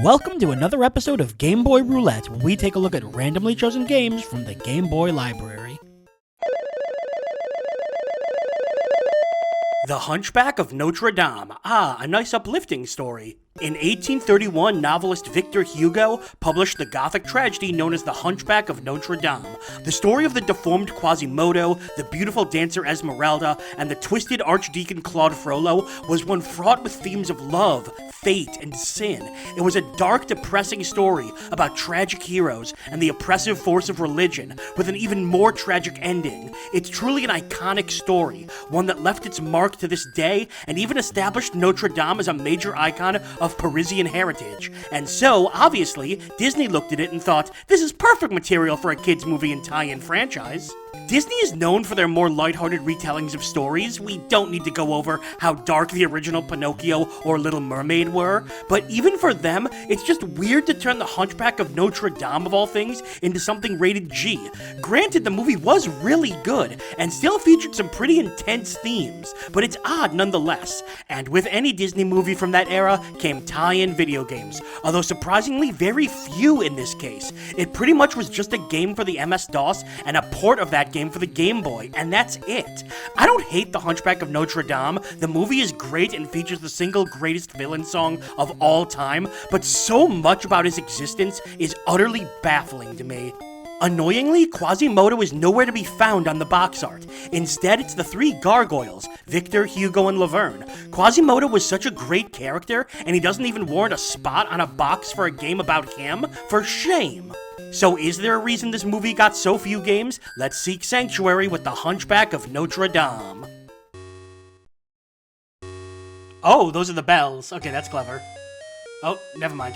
Welcome to another episode of Game Boy Roulette, where we take a look at randomly chosen games from the Game Boy library. The Hunchback of Notre Dame. Ah, a nice uplifting story. In 1831, novelist Victor Hugo published the Gothic tragedy known as The Hunchback of Notre Dame. The story of the deformed Quasimodo, the beautiful dancer Esmeralda, and the twisted Archdeacon Claude Frollo was one fraught with themes of love, fate, and sin. It was a dark, depressing story about tragic heroes and the oppressive force of religion, with an even more tragic ending. It's truly an iconic story, one that left its mark to this day, and even established Notre Dame as a major icon of Parisian heritage. And so, obviously, Disney looked at it and thought, this is perfect material for a kids movie and tie-in franchise. Disney is known for their more lighthearted retellings of stories. We don't need to go over how dark the original Pinocchio or Little Mermaid were, but even for them, it's just weird to turn the Hunchback of Notre Dame, of all things, into something rated G. Granted, the movie was really good, and still featured some pretty intense themes, but it's odd nonetheless. And with any Disney movie from that era came tie-in video games, although surprisingly very few in this case. It pretty much was just a game for the MS-DOS and a port of that game for the Game Boy, and that's it. I don't hate The Hunchback of Notre Dame. The movie is great and features the single greatest villain song of all time, but so much about his existence is utterly baffling to me. Annoyingly, Quasimodo is nowhere to be found on the box art. Instead, it's the three gargoyles, Victor, Hugo, and Laverne. Quasimodo was such a great character, and he doesn't even warrant a spot on a box for a game about him? For shame! So is there a reason this movie got so few games? Let's seek sanctuary with The Hunchback of Notre Dame. Oh, those are the bells. Okay, that's clever. Oh, never mind.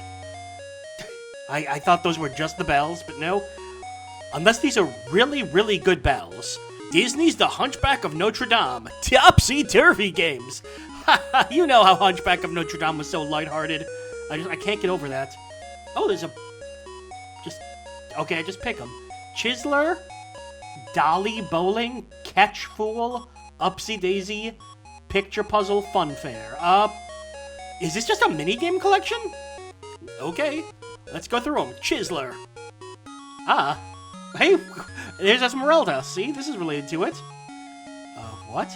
I thought those were just the bells, but no. Unless these are really, really good bells. Disney's The Hunchback of Notre Dame. Topsy-turvy games. You know how Hunchback of Notre Dame was so lighthearted. I can't get over that. Oh, there's a... Okay, I just pick them. Chiseler, Dolly Bowling, Catch Fool, Upsy Daisy, Picture Puzzle Funfair. Is this just a minigame collection? Okay, let's go through them. Chiseler. Ah, hey, there's Esmeralda. See, this is related to it. What?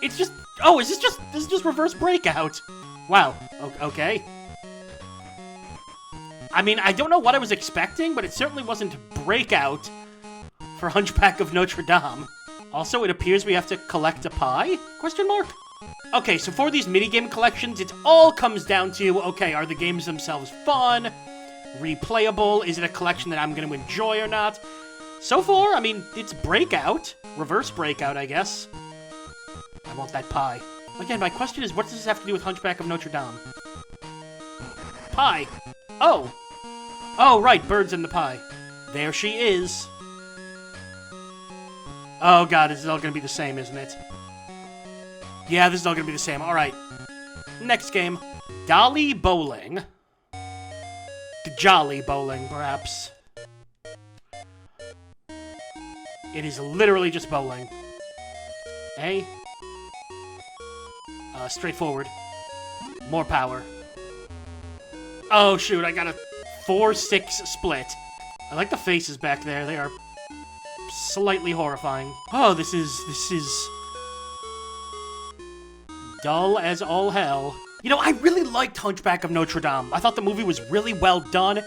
It's just, this is just Reverse Breakout. Wow, okay. I mean, I don't know what I was expecting, but it certainly wasn't Breakout for Hunchback of Notre Dame. Also, it appears we have to collect a pie? Question mark? Okay, so for these minigame collections, it all comes down to, okay, are the games themselves fun? Replayable? Is it a collection that I'm going to enjoy or not? So far, I mean, it's Breakout. Reverse Breakout, I guess. I want that pie. Again, my question is, what does this have to do with Hunchback of Notre Dame? Pie. Oh, right, birds in the pie. There she is. Oh god, this is all gonna be the same, isn't it? Yeah, this is all gonna be the same. Alright. Next game. Dolly Bowling. Jolly Bowling, perhaps. It is literally just bowling. Hey. Straightforward. More power. Oh shoot, I got a 4-6 split. I like the faces back there. They are slightly horrifying. Oh, this is dull as all hell. You know, I really liked Hunchback of Notre Dame. I thought the movie was really well done.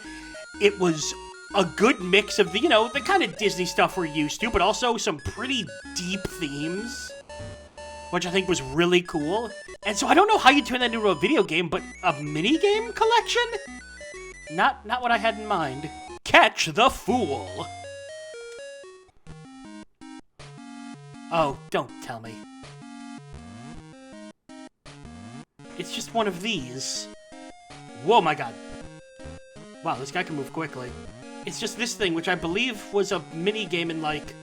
It was a good mix of the, you know, the kind of Disney stuff we're used to, but also some pretty deep themes, which I think was really cool. And so I don't know how you turn that into a video game, but a minigame collection? Not what I had in mind. Catch the Fool. Oh, don't tell me. It's just one of these. Whoa, my god. Wow, this guy can move quickly. It's just this thing, which I believe was a minigame in, like...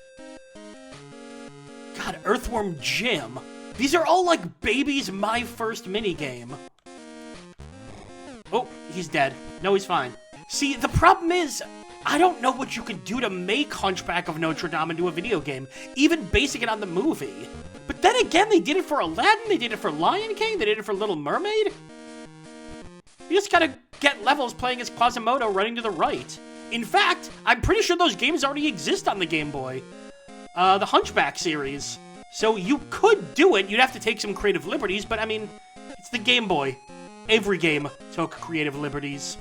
God, Earthworm Jim. These are all like Baby's My First Minigame. Oh, he's dead. No, he's fine. See, the problem is, I don't know what you could do to make Hunchback of Notre Dame into a video game, even basing it on the movie. But then again, they did it for Aladdin, they did it for Lion King, they did it for Little Mermaid. You just gotta get levels playing as Quasimodo running to the right. In fact, I'm pretty sure those games already exist on the Game Boy. The Hunchback series. So you could do it, you'd have to take some creative liberties, but I mean, it's the Game Boy. Every game took creative liberties.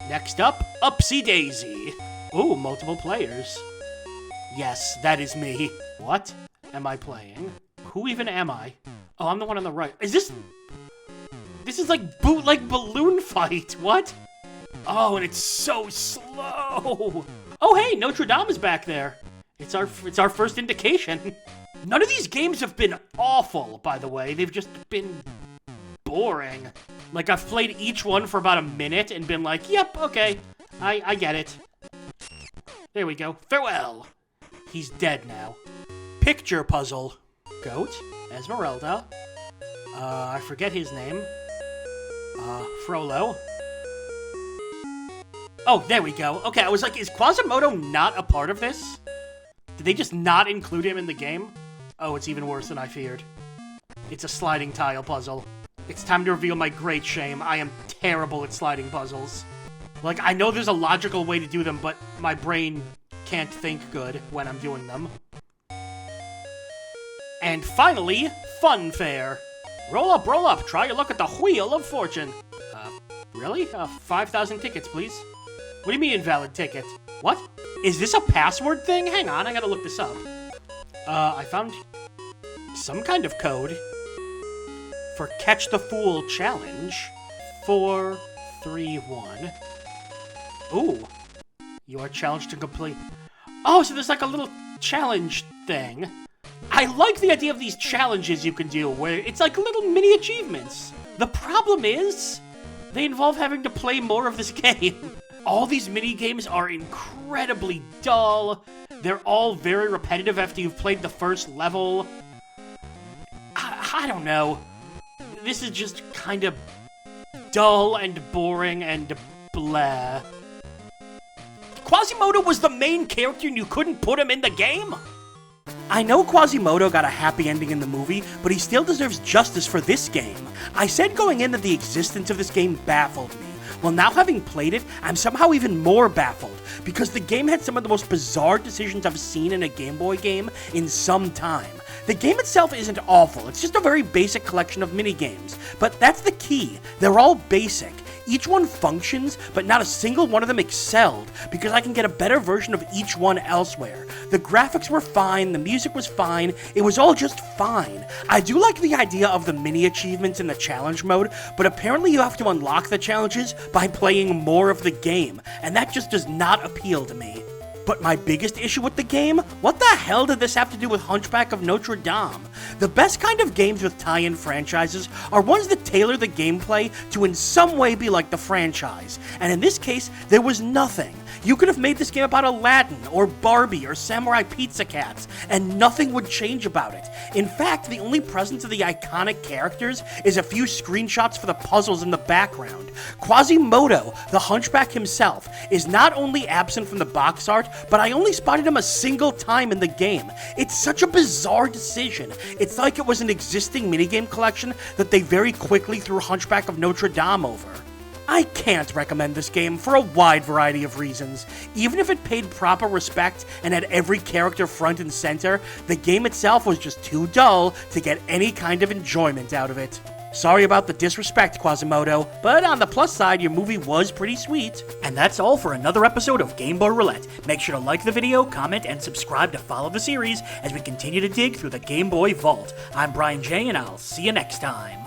Next up, Upsy Daisy. Ooh, multiple players. Yes, that is me. What am I playing? Who even am I? Oh, I'm the one on the right. Is this... This is like bootleg balloon fight. What? Oh, and it's so slow. Oh, hey, Notre Dame is back there. It's our first indication. None of these games have been awful, by the way. They've just been boring. Like, I've played each one for about a minute and been like, yep, okay, I get it. There we go. Farewell. He's dead now. Picture puzzle. Goat. Esmeralda. I forget his name. Frollo. Oh, there we go. Okay, I was like, is Quasimodo not a part of this? Did they just not include him in the game? Oh, it's even worse than I feared. It's a sliding tile puzzle. It's time to reveal my great shame. I am terrible at sliding puzzles. Like, I know there's a logical way to do them, but my brain can't think good when I'm doing them. And finally, Fun Fair. Roll up, try your luck at the Wheel of Fortune. Really? 5,000 tickets, please. What do you mean invalid ticket? What? Is this a password thing? Hang on, I gotta look this up. I found some kind of code for Catch the Fool Challenge. 431. Ooh. You are challenged to complete... Oh, so there's like a little challenge thing. I like the idea of these challenges you can do, where it's like little mini achievements. The problem is, they involve having to play more of this game. All these mini games are incredibly dull. They're all very repetitive after you've played the first level. I don't know. This is just kind of dull and boring and blah. Quasimodo was the main character and you couldn't put him in the game? I know Quasimodo got a happy ending in the movie, but he still deserves justice for this game. I said going in that the existence of this game baffled me. Well, now having played it, I'm somehow even more baffled, because the game had some of the most bizarre decisions I've seen in a Game Boy game in some time. The game itself isn't awful, it's just a very basic collection of minigames, but that's the key, they're all basic. Each one functions, but not a single one of them excelled, because I can get a better version of each one elsewhere. The graphics were fine, the music was fine, it was all just fine. I do like the idea of the mini achievements in the challenge mode, but apparently you have to unlock the challenges by playing more of the game, and that just does not appeal to me. But my biggest issue with the game? What the hell did this have to do with Hunchback of Notre Dame? The best kind of games with tie-in franchises are ones that tailor the gameplay to in some way be like the franchise, and in this case, there was nothing. You could have made this game about Aladdin, or Barbie, or Samurai Pizza Cats, and nothing would change about it. In fact, the only presence of the iconic characters is a few screenshots for the puzzles in the background. Quasimodo, the Hunchback himself, is not only absent from the box art, but I only spotted him a single time in the game. It's such a bizarre decision. It's like it was an existing minigame collection that they very quickly threw Hunchback of Notre Dame over. I can't recommend this game for a wide variety of reasons. Even if it paid proper respect and had every character front and center, the game itself was just too dull to get any kind of enjoyment out of it. Sorry about the disrespect, Quasimodo, but on the plus side, your movie was pretty sweet. And that's all for another episode of Game Boy Roulette. Make sure to like the video, comment, and subscribe to follow the series as we continue to dig through the Game Boy vault. I'm BrianJ, and I'll see you next time.